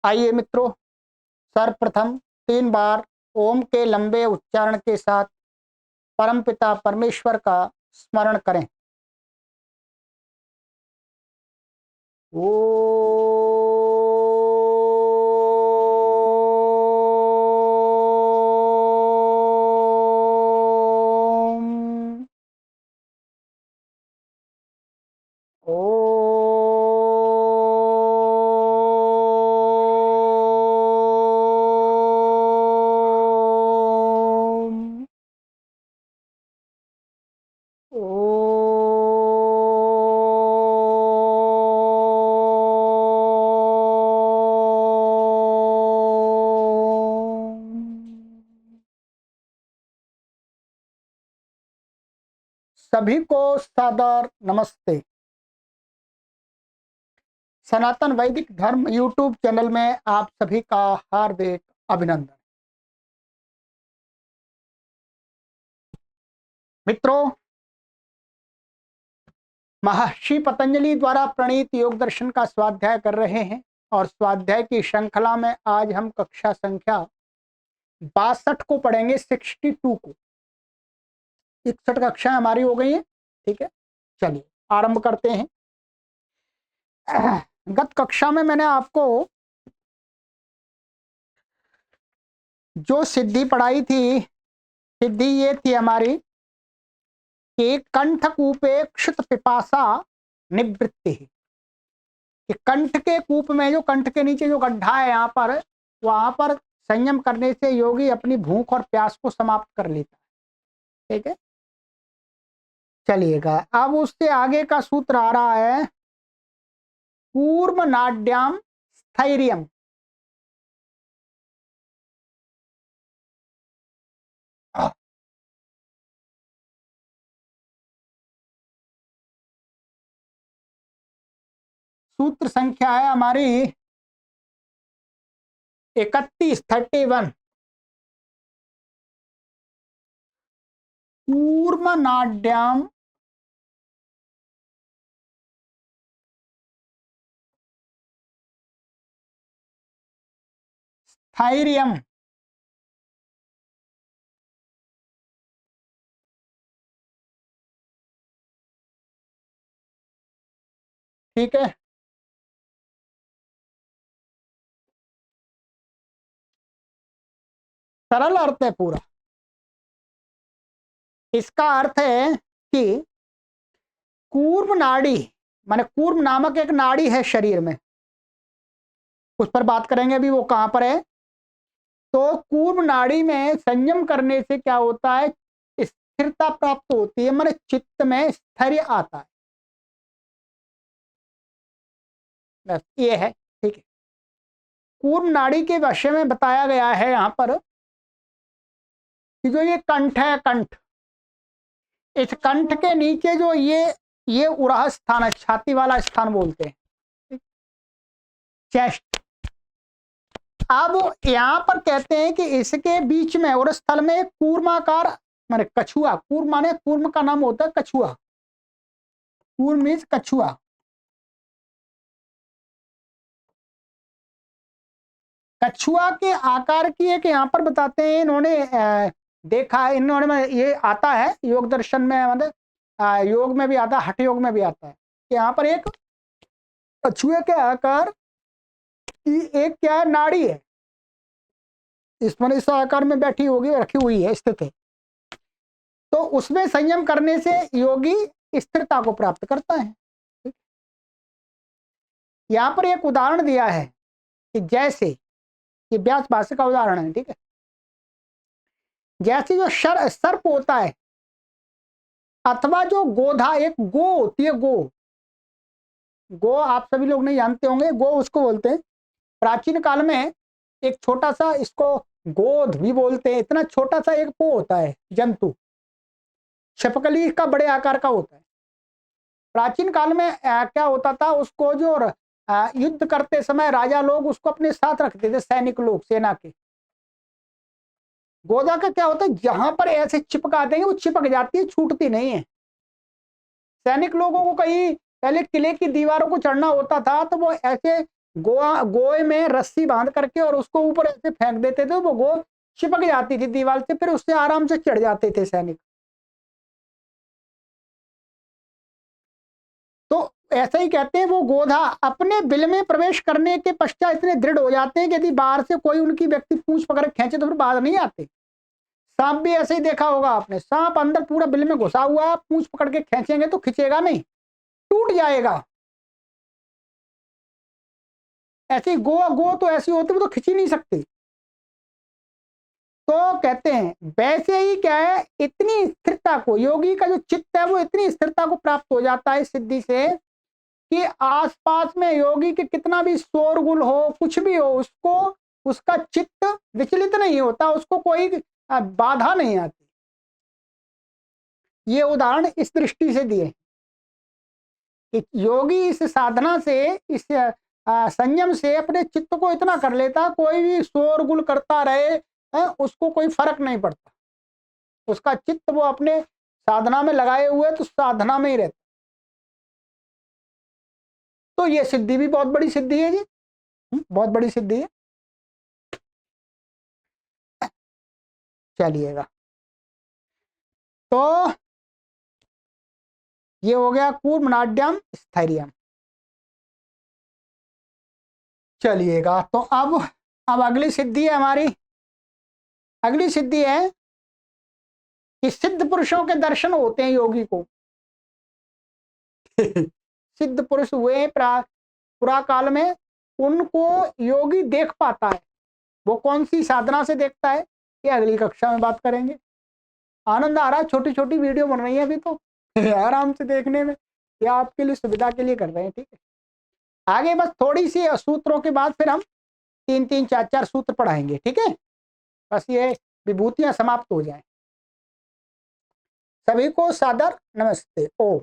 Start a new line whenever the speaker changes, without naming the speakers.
आइए मित्रों, सर्वप्रथम 3 बार ओम के लंबे उच्चारण के साथ परमपिता परमेश्वर का स्मरण करें। ओ सभी को सादर नमस्ते। सनातन वैदिक धर्म यूट्यूब चैनल में आप सभी का हार्दिक अभिनंदन। मित्रों, महर्षि पतंजलि द्वारा प्रणीत योग दर्शन का स्वाध्याय कर रहे हैं और स्वाध्याय की श्रृंखला में आज हम कक्षा संख्या 62 को पढ़ेंगे। 62 को 61 कक्षाएं हमारी हो गई हैं। ठीक है, चलिए आरंभ करते हैं। गत कक्षा में मैंने आपको जो सिद्धि पढ़ाई थी, सिद्धि ये थी हमारी कि कंठ कूपे क्षुत पिपासा निवृत्ति। कि कंठ के कूप में, जो कंठ के नीचे जो गड्ढा है यहाँ पर, वहां पर संयम करने से योगी अपनी भूख और प्यास को समाप्त कर लेता है। ठीक है, चलिएगा अब उससे आगे का सूत्र आ रहा है कूर्म नाड्याम स्थैर्यम। सूत्र संख्या है हमारी 31 कूर्म नाड्याम स्थैर्यम। ठीक है, सरल अर्थ है पूरा। इसका अर्थ है कि कूर्म नाड़ी माने कूर्म नामक एक नाड़ी है शरीर में, उस पर बात करेंगे अभी वो कहां पर है। तो कूर्म नाड़ी में संयम करने से क्या होता है, स्थिरता प्राप्त होती है, माने चित्त में स्थैर्य आता है। बस ये है। ठीक है, कूर्म नाड़ी के विषय में बताया गया है यहाँ पर कि जो ये कंठ है, कंठ, इस कंठ के नीचे जो ये उरह स्थान है, छाती वाला स्थान बोलते हैं, चेस्ट। अब यहाँ पर कहते हैं कि इसके बीच में और स्थल में एक कूर्माकार माने कछुआ, कूर्म माने कूर्म का नाम होता है कछुआ, कूर्म मीन्स कछुआ। कछुआ के आकार की एक यहाँ पर बताते हैं, इन्होंने देखा है, इन्होंने ये आता है योग दर्शन में, मतलब योग में भी आता है, हठ योग में भी आता है कि यहाँ पर एक कछुए के आकार की एक क्या है, नाड़ी है, इसमें इस आकार में बैठी होगी, रखी हुई है, स्थित है। तो उसमें संयम करने से योगी स्थिरता को प्राप्त करता है। यहाँ पर एक उदाहरण दिया है कि जैसे ये व्यास भाष्य का उदाहरण है। ठीक है, जैसे जो सर्प होता है अथवा जो गोधा, एक गो होती है, गो आप सभी लोग नहीं जानते होंगे, गो उसको बोलते हैं। प्राचीन काल में एक छोटा सा, इसको गोध भी बोलते हैं, इतना छोटा सा एक वो होता है जंतु, छिपकली का बड़े आकार का होता है। प्राचीन काल में क्या होता था, उसको जो युद्ध करते समय राजा लोग उसको अपने साथ रखते थे, सैनिक लोग, सेना के। गोदा का क्या होता है, जहां पर ऐसे चिपका देंगे वो चिपक जाती है, छूटती नहीं है। सैनिक लोगों को कहीं पहले किले की दीवारों को चढ़ना होता था तो वो ऐसे गोए में रस्सी बांध करके और उसको ऊपर ऐसे फेंक देते थे, वो गो चिपक जाती थी दीवार से, फिर उससे आराम से चढ़ जाते थे सैनिक। तो ऐसा ही कहते हैं, वो गोधा अपने बिल में प्रवेश करने के पश्चात इतने दृढ़ हो जाते हैं कि यदि बाहर से कोई उनकी व्यक्ति पूंछ पकड़ खींचे तो फिर बाहर नहीं आते। सांप भी ऐसे ही देखा होगा आपने, सांप अंदर पूरा बिल में घुसा हुआ है, पूंछ पकड़ के खींचेंगे तो खिंचेगा नहीं, टूट जाएगा। ऐसी गो तो ऐसी होती, वो तो खिंच ही नहीं सकती। तो कहते हैं वैसे ही क्या है, इतनी स्थिरता को, योगी का जो चित्त है वो इतनी स्थिरता को प्राप्त हो जाता है सिद्धि से कि आसपास में योगी के कितना भी शोरगुल हो, कुछ भी हो, उसको, उसका चित्त विचलित नहीं होता, उसको कोई बाधा नहीं आती। ये उदाहरण इस दृष्टि से दिए कि योगी इस साधना से, इस संयम से अपने चित्त को इतना कर लेता, कोई भी शोरगुल करता रहे उसको कोई फर्क नहीं पड़ता, उसका चित्त वो अपने साधना में लगाए हुए तो साधना में ही रहता। तो ये सिद्धि भी बहुत बड़ी सिद्धि है जी, बहुत बड़ी सिद्धि है। चलिएगा, तो ये हो गया कूर्मनाड्यम स्थैर्यम। चलिएगा, तो अब अगली सिद्धि है हमारी, अगली सिद्धि है कि सिद्ध पुरुषों के दर्शन होते हैं योगी को। सिद्ध पुरुष हुए पुरा काल में, उनको योगी देख पाता है। वो कौन सी साधना से देखता है, ये अगली कक्षा में बात करेंगे। आनंद आ रहा है, छोटी छोटी वीडियो बन रही है अभी तो आराम से देखने में, या आपके लिए सुविधा के लिए कर रहे हैं, ठीक है। आगे बस थोड़ी सी सूत्रों के बाद फिर हम 3-3 4-4 सूत्र पढ़ाएंगे, ठीक है। बस ये विभूतियां समाप्त हो जाएं। सभी को सादर नमस्ते। ओ